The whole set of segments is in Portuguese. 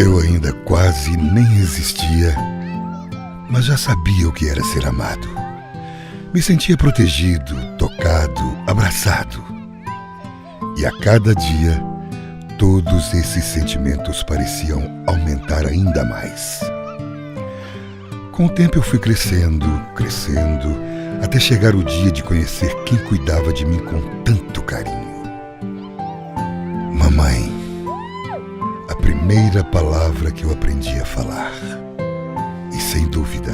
Eu ainda quase nem existia, mas já sabia o que era ser amado. Me sentia protegido, tocado, abraçado. E a cada dia, todos esses sentimentos pareciam aumentar ainda mais. Com o tempo eu fui crescendo, até chegar o dia de conhecer quem cuidava de mim com tanto carinho. Mamãe. A primeira palavra que eu aprendi a falar. E sem dúvida,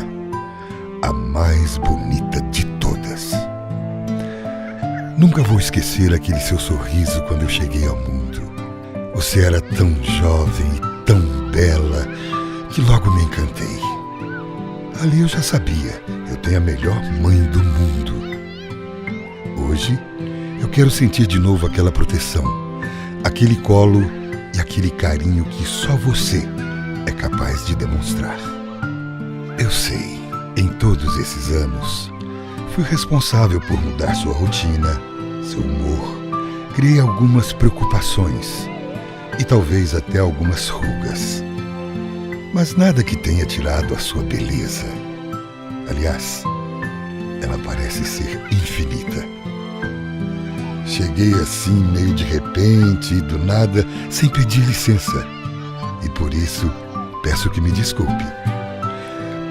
a mais bonita de todas. Nunca vou esquecer aquele seu sorriso quando eu cheguei ao mundo. Você era tão jovem e tão bela que logo me encantei. Ali eu já sabia, eu tenho a melhor mãe do mundo. Hoje, eu quero sentir de novo aquela proteção, aquele colo e aquele carinho que só você é capaz de demonstrar. Eu sei, em todos esses anos, fui responsável por mudar sua rotina, seu humor, criei algumas preocupações e talvez até algumas rugas. Mas nada que tenha tirado a sua beleza. Aliás, ela parece ser infinita. Cheguei assim meio de repente, do nada, sem pedir licença. E por isso, peço que me desculpe.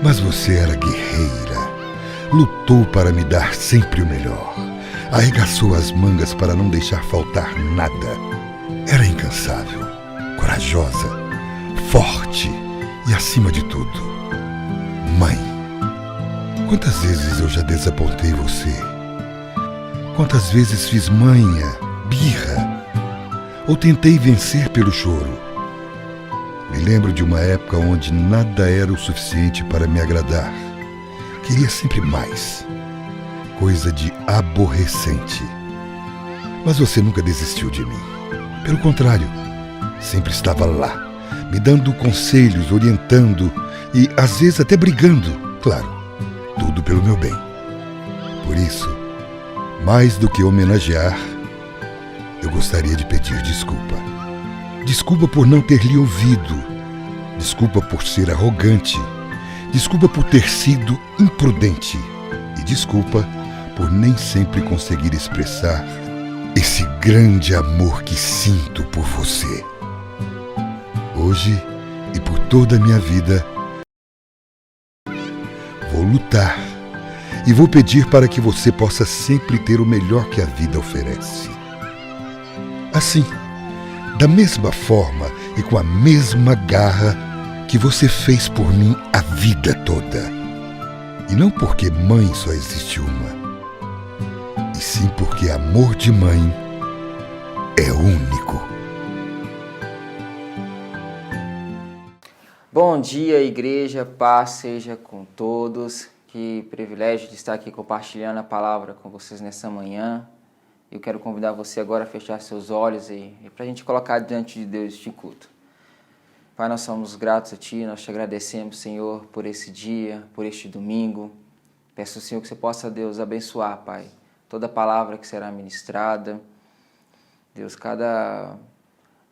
Mas você era guerreira, lutou para me dar sempre o melhor, arregaçou as mangas para não deixar faltar nada. Era incansável, corajosa, forte e, acima de tudo, mãe. Quantas vezes eu já desapontei você? Quantas vezes fiz manha, birra, ou tentei vencer pelo choro? Me lembro de uma época onde nada era o suficiente para me agradar. Queria sempre mais. Coisa de aborrecente. Mas você nunca desistiu de mim. Pelo contrário, sempre estava lá, me dando conselhos, orientando e às vezes até brigando, claro, tudo pelo meu bem. Por isso, mais do que homenagear, eu gostaria de pedir desculpa. Desculpa por não ter lhe ouvido. Desculpa por ser arrogante. Desculpa por ter sido imprudente. E desculpa por nem sempre conseguir expressar esse grande amor que sinto por você. Hoje e por toda a minha vida, vou lutar e vou pedir para que você possa sempre ter o melhor que a vida oferece. Assim, da mesma forma e com a mesma garra que você fez por mim a vida toda. E não porque mãe só existe uma, e sim porque amor de mãe é único. Bom dia, igreja, paz seja com todos. Que privilégio de estar aqui compartilhando a palavra com vocês nessa manhã. Eu quero convidar você agora a fechar seus olhos e para a gente colocar diante de Deus este culto. Pai, nós somos gratos a Ti, nós te agradecemos, Senhor, por esse dia, por este domingo. Peço, Senhor, que você possa, Deus, abençoar, Pai, toda palavra que será ministrada. Deus, cada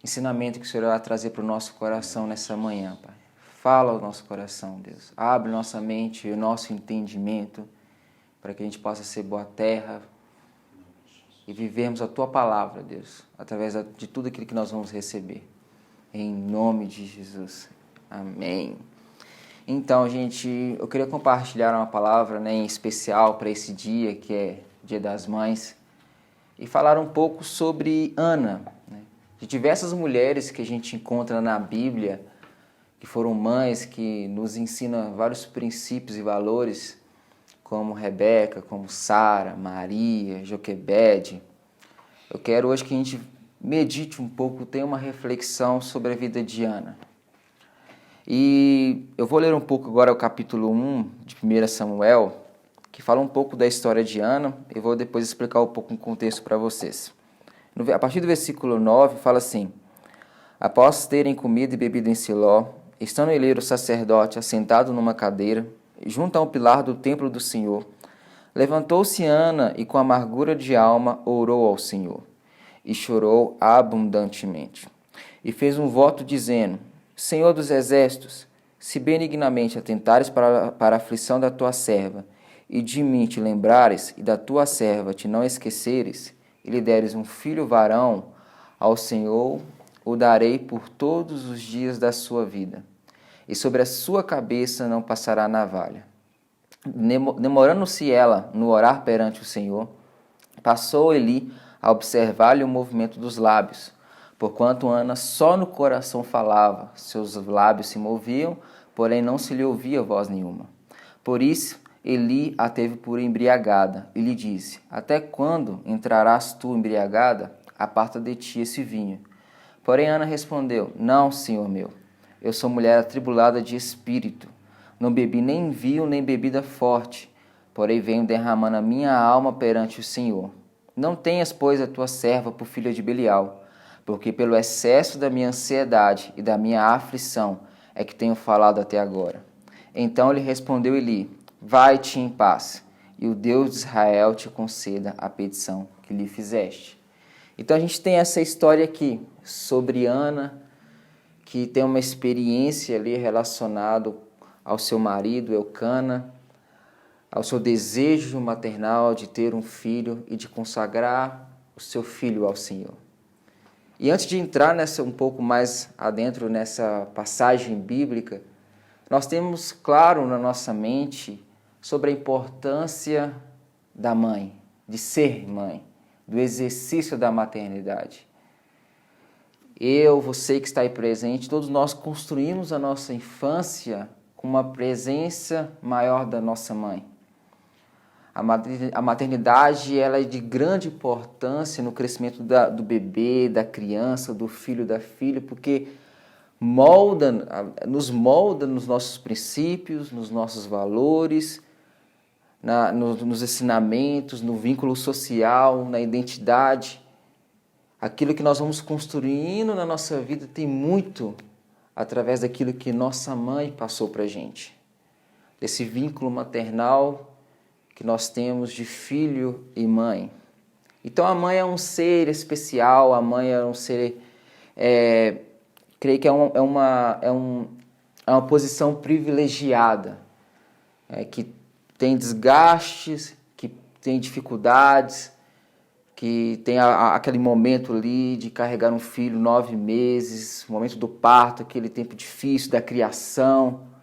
ensinamento que o Senhor vai trazer para o nosso coração nessa manhã, Pai. Fala ao nosso coração, Deus. Abre nossa mente e o nosso entendimento para que a gente possa ser boa terra e vivermos a Tua palavra, Deus, através de tudo aquilo que nós vamos receber. Em nome de Jesus. Amém. Então, gente, eu queria compartilhar uma palavra, em especial para esse dia, que é Dia das Mães, e falar um pouco sobre Ana, de diversas mulheres que a gente encontra na Bíblia, que foram mães, que nos ensinam vários princípios e valores, como Rebeca, como Sara, Maria, Joquebede. Eu quero hoje que a gente medite um pouco, tenha uma reflexão sobre a vida de Ana. E eu vou ler um pouco agora o capítulo 1 de 1 Samuel, que fala um pouco da história de Ana, e vou depois explicar um pouco o contexto para vocês. A partir do versículo 9, fala assim: Após terem comido e bebido em Siló, estando ele o sacerdote assentado numa cadeira, junto a um pilar do templo do Senhor, levantou-se Ana e com amargura de alma orou ao Senhor, e chorou abundantemente. E fez um voto dizendo: Senhor dos exércitos, se benignamente atentares para a aflição da tua serva, e de mim te lembrares, e da tua serva te não esqueceres, e lhe deres um filho varão, ao Senhor o darei por todos os dias da sua vida, e sobre a sua cabeça não passará navalha. Demorando-se ela no orar perante o Senhor, passou Eli a observar-lhe o movimento dos lábios, porquanto Ana só no coração falava, seus lábios se moviam, porém não se lhe ouvia voz nenhuma. Por isso Eli a teve por embriagada, e lhe disse: Até quando entrarás tu embriagada? Aparta de ti esse vinho. Porém Ana respondeu: Não, senhor meu, eu sou mulher atribulada de espírito. Não bebi nem vinho, nem bebida forte, porém venho derramando a minha alma perante o Senhor. Não tenhas, pois, a tua serva por filha de Belial, porque pelo excesso da minha ansiedade e da minha aflição é que tenho falado até agora. Então lhe respondeu Eli: Vai-te em paz, e o Deus de Israel te conceda a petição que lhe fizeste. Então a gente tem essa história aqui sobre Ana, que tem uma experiência ali relacionada ao seu marido, Eucana, ao seu desejo maternal de ter um filho e de consagrar o seu filho ao Senhor. E antes de entrar um pouco mais adentro nessa passagem bíblica, nós temos claro na nossa mente sobre a importância da mãe, de ser mãe, do exercício da maternidade. Eu, você que está aí presente, todos nós construímos a nossa infância com uma presença maior da nossa mãe. A maternidade ela é de grande importância no crescimento do bebê, da criança, do filho, da filha, porque nos molda nos nossos princípios, nos nossos valores, nos ensinamentos, no vínculo social, na identidade. Aquilo que nós vamos construindo na nossa vida tem muito através daquilo que nossa mãe passou para a gente. Desse vínculo maternal que nós temos de filho e mãe. Então a mãe é um ser especial, a mãe é um ser, creio que é uma posição privilegiada, que tem desgastes, que tem dificuldades, que tem aquele momento ali de carregar um filho 9 meses, o momento do parto, aquele tempo difícil da criação.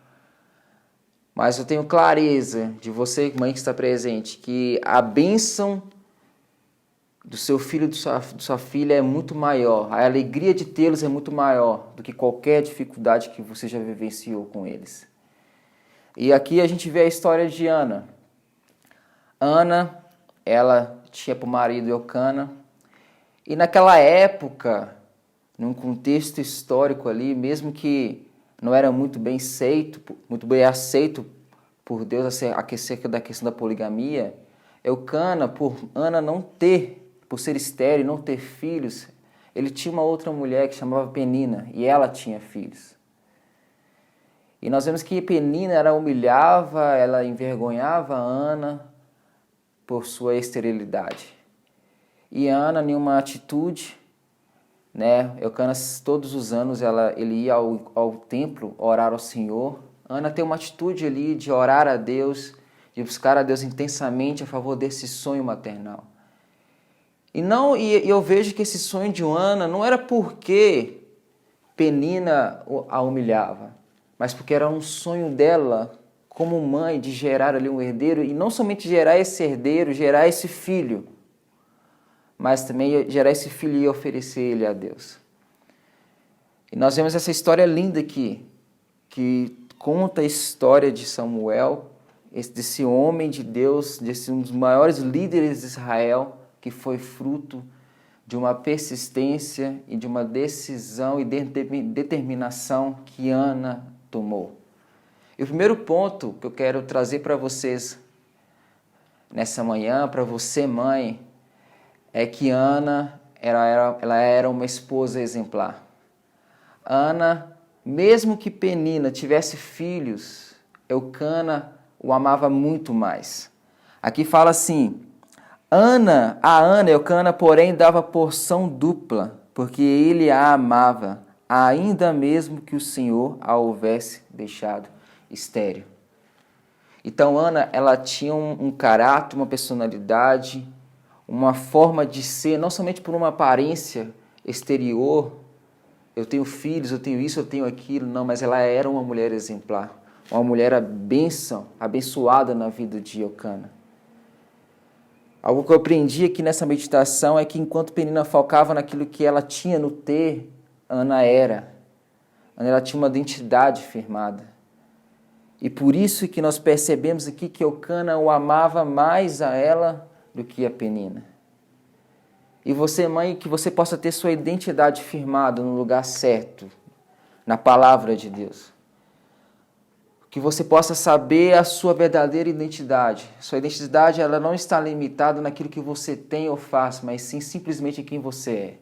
Mas eu tenho clareza de você, mãe que está presente, que a bênção do seu filho, de sua filha é muito maior. A alegria de tê-los é muito maior do que qualquer dificuldade que você já vivenciou com eles. E aqui a gente vê a história de Ana. Ana, ela tinha para o marido Eucana. E naquela época, num contexto histórico ali, mesmo que não era muito bem aceito por Deus acerca da questão da poligamia, Eucana, por Ana por ser estéril, não ter filhos, ele tinha uma outra mulher que chamava Penina, e ela tinha filhos. E nós vemos que Penina ela humilhava, ela envergonhava Ana por sua esterilidade. E Ana, em uma atitude, Eucana, todos os anos ele ia ao templo orar ao Senhor. Ana tem uma atitude ali de orar a Deus, de buscar a Deus intensamente a favor desse sonho maternal. E eu vejo que esse sonho de Ana não era porque Penina a humilhava, mas porque era um sonho dela como mãe de gerar ali um herdeiro, e não somente gerar esse herdeiro, gerar esse filho, mas também gerar esse filho e oferecer ele a Deus. E nós vemos essa história linda aqui, que conta a história de Samuel, desse homem de Deus, desse um dos maiores líderes de Israel, que foi fruto de uma persistência e de uma decisão e determinação que Ana tomou. E o primeiro ponto que eu quero trazer para vocês nessa manhã, para você mãe, é que Ana ela era uma esposa exemplar. Ana, mesmo que Penina tivesse filhos, Eucana o amava muito mais. Aqui fala assim: a Ana, Eucana, porém, dava porção dupla, porque ele a amava, ainda mesmo que o Senhor a houvesse deixado estéril. Então Ana, ela tinha um caráter, uma personalidade, uma forma de ser, não somente por uma aparência exterior, eu tenho filhos, eu tenho isso, eu tenho aquilo, não, mas ela era uma mulher exemplar, uma mulher abençoada na vida de Eucana. Algo que eu aprendi aqui nessa meditação é que enquanto Penina focava naquilo que ela tinha no ter, Ana era. Ana, ela tinha uma identidade firmada. E por isso que nós percebemos aqui que Eucana o amava mais a ela do que a Penina. E você, mãe, que você possa ter sua identidade firmada no lugar certo, na palavra de Deus. Que você possa saber a sua verdadeira identidade. Sua identidade, ela não está limitada naquilo que você tem ou faz, mas sim simplesmente em quem você é.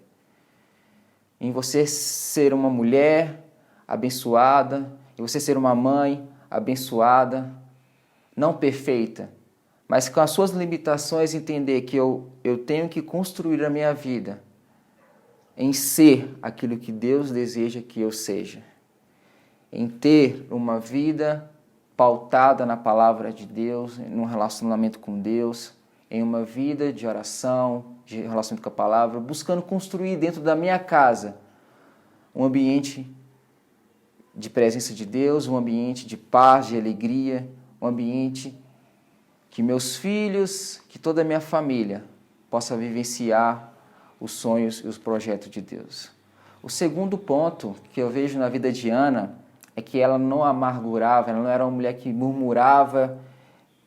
Em você ser uma mulher abençoada, em você ser uma mãe abençoada, não perfeita, mas com as suas limitações entender que eu tenho que construir a minha vida em ser aquilo que Deus deseja que eu seja. Em ter uma vida pautada na palavra de Deus, num relacionamento com Deus, em uma vida de oração, de relacionamento com a palavra, buscando construir dentro da minha casa um ambiente de presença de Deus, um ambiente de paz, de alegria, um ambiente que meus filhos, que toda a minha família possa vivenciar os sonhos e os projetos de Deus. O segundo ponto que eu vejo na vida de Ana é que ela não amargurava, ela não era uma mulher que murmurava,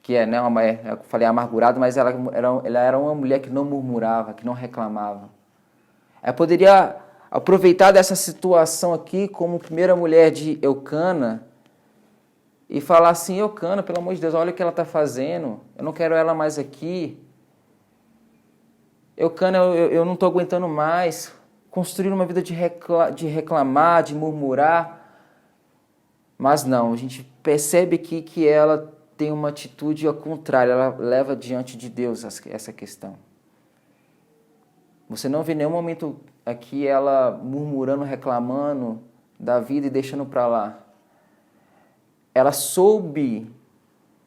eu falei amargurada, mas ela era uma mulher que não murmurava, que não reclamava. Ela poderia aproveitar dessa situação aqui como primeira mulher de Eucana e falar assim: Eucana, pelo amor de Deus, olha o que ela está fazendo, eu não quero ela mais aqui. Eucana, eu não estou aguentando mais. Construir uma vida de reclamar, de murmurar. Mas não, a gente percebe aqui que ela tem uma atitude ao contrário, ela leva diante de Deus essa questão. Você não vê nenhum momento aqui ela murmurando, reclamando da vida e deixando para lá. Ela soube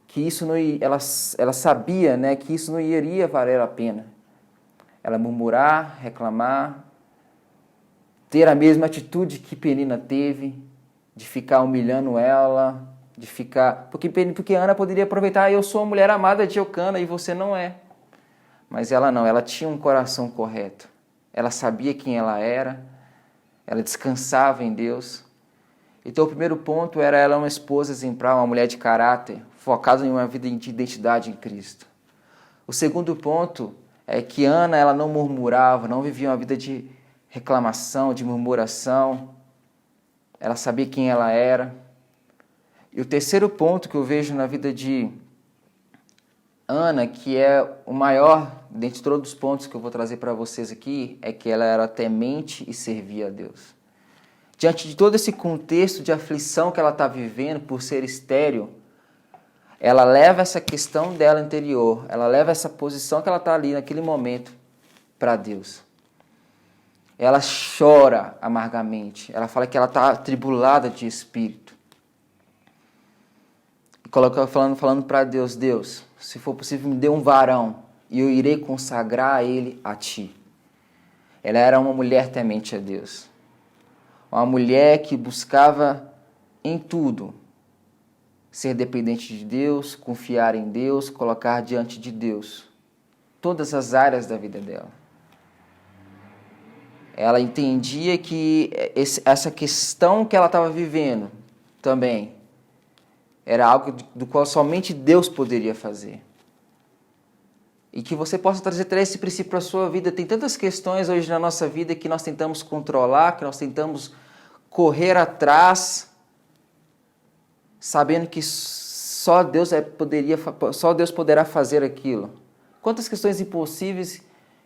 que isso não ia, ela sabia, né, que isso não iria valer a pena. Ela murmurar, reclamar, ter a mesma atitude que Penina teve, de ficar humilhando ela, de ficar... Porque Ana poderia aproveitar: eu sou a mulher amada de Eucana e você não é. Mas ela não, ela tinha um coração correto. Ela sabia quem ela era, ela descansava em Deus. Então o primeiro ponto era ela uma esposa exemplar, uma mulher de caráter, focada em uma vida de identidade em Cristo. O segundo ponto é que Ana, ela não murmurava, não vivia uma vida de reclamação, de murmuração. Ela sabia quem ela era. E o terceiro ponto que eu vejo na vida de Ana, que é o maior dentre todos os pontos que eu vou trazer para vocês aqui, é que ela era temente e servia a Deus. Diante de todo esse contexto de aflição que ela está vivendo por ser estéril, ela leva essa questão dela interior, ela leva essa posição que ela está ali naquele momento para Deus. Ela chora amargamente, ela fala que ela está atribulada de espírito. E coloca falando para Deus: Deus, se for possível, me dê um varão e eu irei consagrar ele a ti. Ela era uma mulher temente a Deus. Uma mulher que buscava em tudo ser dependente de Deus, confiar em Deus, colocar diante de Deus todas as áreas da vida dela. Ela entendia que essa questão que ela estava vivendo também era algo do qual somente Deus poderia fazer. E que você possa trazer esse princípio para a sua vida. Tem tantas questões hoje na nossa vida que nós tentamos controlar, que nós tentamos correr atrás, sabendo que só Deus poderá fazer aquilo. Quantas questões impossíveis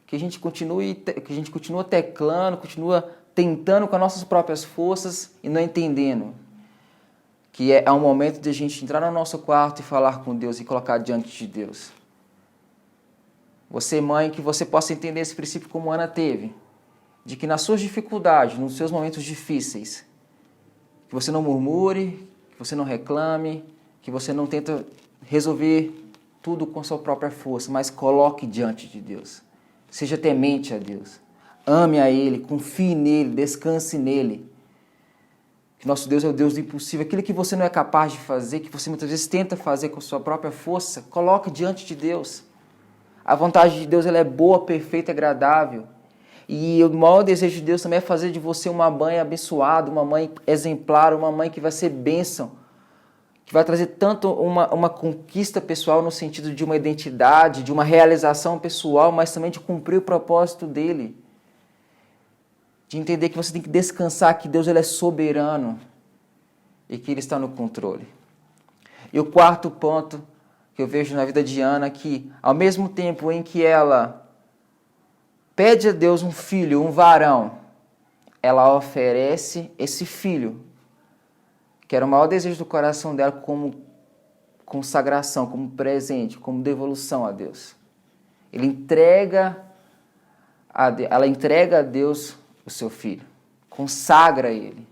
que a gente continua teclando, continua tentando com as nossas próprias forças e não entendendo que é um momento de a gente entrar no nosso quarto e falar com Deus e colocar diante de Deus. Você, mãe, que você possa entender esse princípio como Ana teve. de que nas suas dificuldades, nos seus momentos difíceis, que você não murmure, que você não reclame, que você não tenta resolver tudo com a sua própria força, mas coloque diante de Deus. Seja temente a Deus. Ame a Ele, confie nele, descanse nele. Que nosso Deus é o Deus do impossível. Aquilo que você não é capaz de fazer, que você muitas vezes tenta fazer com a sua própria força, coloque diante de Deus. A vontade de Deus ela é boa, perfeita e agradável. E o maior desejo de Deus também é fazer de você uma mãe abençoada, uma mãe exemplar, uma mãe que vai ser bênção, que vai trazer tanto uma conquista pessoal no sentido de uma identidade, de uma realização pessoal, mas também de cumprir o propósito dele. De entender que você tem que descansar, que Deus ele é soberano e que Ele está no controle. E o quarto ponto que eu vejo na vida de Ana, que ao mesmo tempo em que ela pede a Deus um filho, um varão, ela oferece esse filho, que era o maior desejo do coração dela, como consagração, como presente, como devolução a Deus. Ela entrega a Deus o seu filho, consagra ele,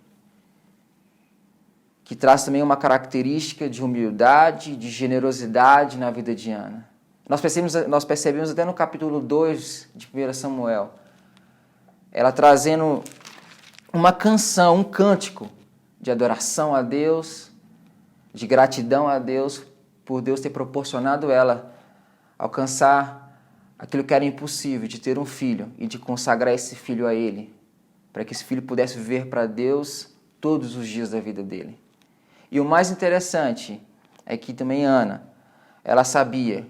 que traz também uma característica de humildade, de generosidade na vida de Ana. Nós percebemos até no capítulo 2 de 1 Samuel, ela trazendo uma canção, um cântico de adoração a Deus, de gratidão a Deus, por Deus ter proporcionado ela alcançar aquilo que era impossível, de ter um filho e de consagrar esse filho a Ele, para que esse filho pudesse viver para Deus todos os dias da vida dele. E o mais interessante é que também Ana, ela sabia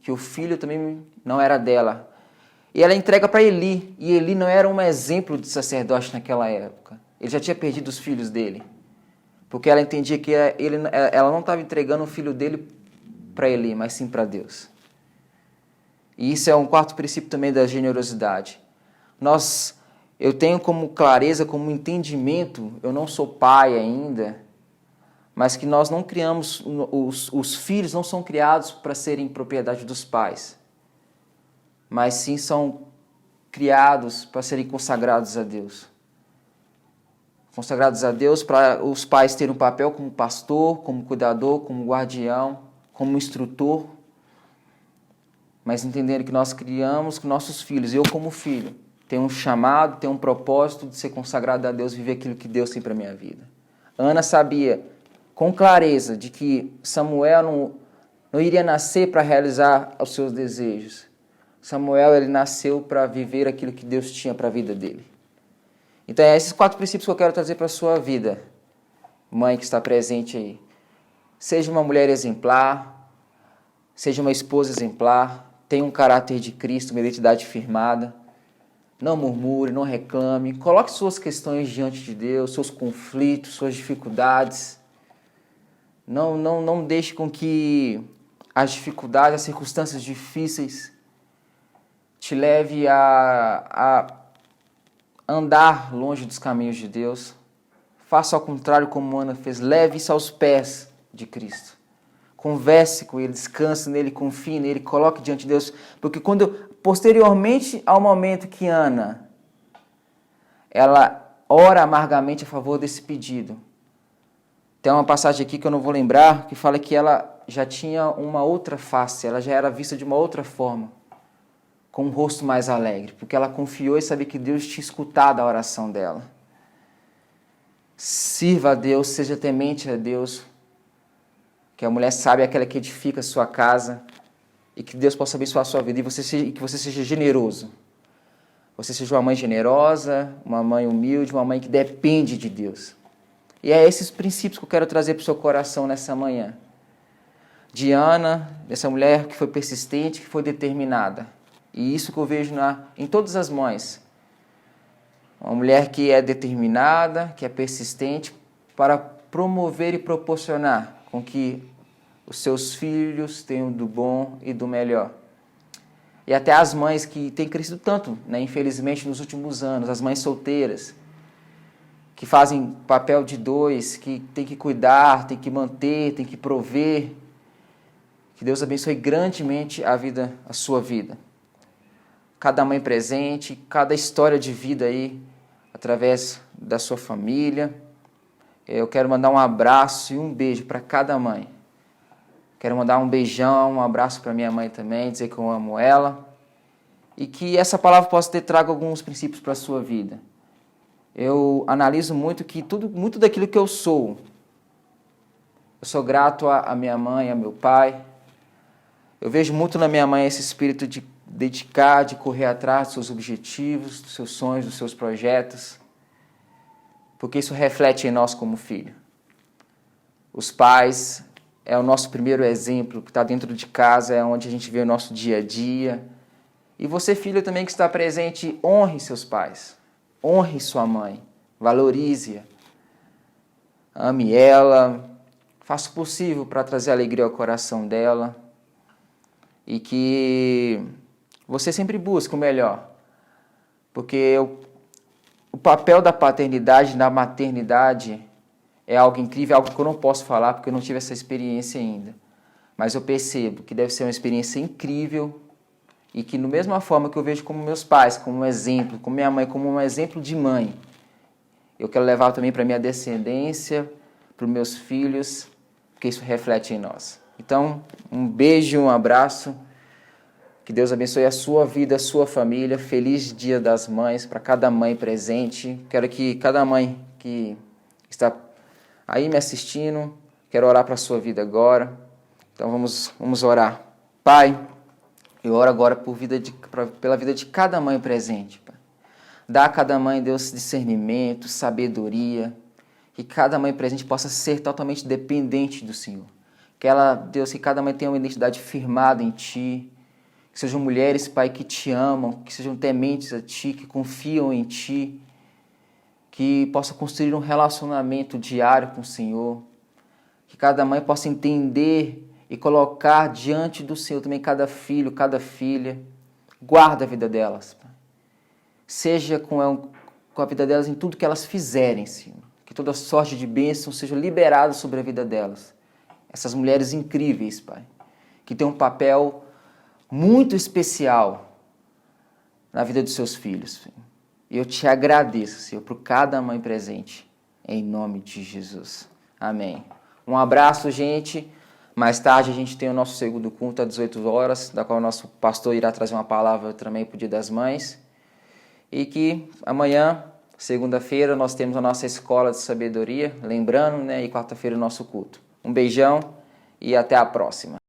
que o filho também não era dela. E ela entrega para Eli, e Eli não era um exemplo de sacerdote naquela época. Ele já tinha perdido os filhos dele, porque ela entendia que ela não estava entregando o filho dele para Eli, mas sim para Deus. E isso é um quarto princípio também da generosidade. Eu tenho como clareza, como entendimento, eu não sou pai ainda, mas que nós não criamos, os filhos não são criados para serem propriedade dos pais, mas sim são criados para serem consagrados a Deus. Consagrados a Deus para os pais terem um papel como pastor, como cuidador, como guardião, como instrutor, mas entendendo que nós criamos com nossos filhos, eu como filho, tenho um chamado, tenho um propósito de ser consagrado a Deus, viver aquilo que Deus tem para a minha vida. Ana sabia com clareza de que Samuel não iria nascer para realizar os seus desejos. Samuel ele nasceu para viver aquilo que Deus tinha para a vida dele. Então, é esses 4 princípios que eu quero trazer para a sua vida, mãe que está presente aí. Seja uma mulher exemplar, seja uma esposa exemplar, tenha um caráter de Cristo, uma identidade firmada. Não murmure, não reclame. Coloque suas questões diante de Deus, seus conflitos, suas dificuldades. Não deixe com que as dificuldades, as circunstâncias difíceis te leve a andar longe dos caminhos de Deus. Faça ao contrário como Ana fez. Leve isso aos pés de Cristo. Converse com Ele, descanse nele, confie nele, coloque diante de Deus. Porque posteriormente ao momento que Ana, ela ora amargamente a favor desse pedido. Tem uma passagem aqui que eu não vou lembrar, que fala que ela já tinha uma outra face, ela já era vista de uma outra forma, com um rosto mais alegre, porque ela confiou e sabia que Deus tinha escutado a oração dela. Sirva a Deus, seja temente a Deus, que a mulher sábia é aquela que edifica a sua casa, e que Deus possa abençoar a sua vida, e que você seja generoso. Você seja uma mãe generosa, uma mãe humilde, uma mãe que depende de Deus. E é esses princípios que eu quero trazer para o seu coração nessa manhã. De Ana, dessa mulher que foi persistente, que foi determinada. E isso que eu vejo em todas as mães. Uma mulher que é determinada, que é persistente, para promover e proporcionar com que os seus filhos tenham do bom e do melhor. E até as mães que têm crescido tanto, infelizmente, nos últimos anos, as mães solteiras, que fazem papel de 2, que tem que cuidar, tem que manter, tem que prover. Que Deus abençoe grandemente a sua vida. cada mãe presente, cada história de vida aí, através da sua família. Eu quero mandar um abraço e um beijo para cada mãe. Quero mandar um beijão, um abraço para minha mãe também, dizer que eu amo ela. E que essa palavra possa ter trago alguns princípios para a sua vida. Eu analiso muito que muito daquilo que eu sou sou grato à minha mãe, ao meu pai. Eu vejo muito na minha mãe esse espírito de dedicar, de correr atrás dos seus objetivos, dos seus sonhos, dos seus projetos, porque isso reflete em nós como filho. Os pais é o nosso primeiro exemplo, que está dentro de casa, é onde a gente vê o nosso dia a dia. E você, filho, também que está presente, honre seus pais, honre sua mãe, valorize-a, ame ela, faça o possível para trazer alegria ao coração dela e que você sempre busque o melhor, porque o papel da paternidade na maternidade é algo incrível, é algo que eu não posso falar porque eu não tive essa experiência ainda, mas eu percebo que deve ser uma experiência incrível e que, da mesma forma que eu vejo como meus pais, como um exemplo, como minha mãe, como um exemplo de mãe, eu quero levar também para minha descendência, para os meus filhos, porque isso reflete em nós. Então, um beijo, um abraço, que Deus abençoe a sua vida, a sua família, feliz Dia das Mães para cada mãe presente. Quero que cada mãe que está aí me assistindo, quero orar para a sua vida agora. Então vamos orar. Pai, eu oro agora pela vida de cada mãe presente, Pai. Dá a cada mãe, Deus, discernimento, sabedoria, que cada mãe presente possa ser totalmente dependente do Senhor. Que ela, Deus, que cada mãe tenha uma identidade firmada em Ti, que sejam mulheres, Pai, que Te amam, que sejam tementes a Ti, que confiam em Ti, que possa construir um relacionamento diário com o Senhor, que cada mãe possa entender e colocar diante do Senhor também cada filho, cada filha. Guarda a vida delas, Pai. Seja com a vida delas em tudo que elas fizerem, Senhor. Que toda sorte de bênção seja liberada sobre a vida delas. Essas mulheres incríveis, Pai, que têm um papel muito especial na vida dos seus filhos, Senhor. E eu te agradeço, Senhor, por cada mãe presente, em nome de Jesus. Amém. Um abraço, gente. Mais tarde a gente tem o nosso segundo culto às 18 horas, da qual o nosso pastor irá trazer uma palavra também para o Dia das Mães. E que amanhã, segunda-feira, nós temos a nossa escola de sabedoria, lembrando, né? E quarta-feira o nosso culto. Um beijão e até a próxima.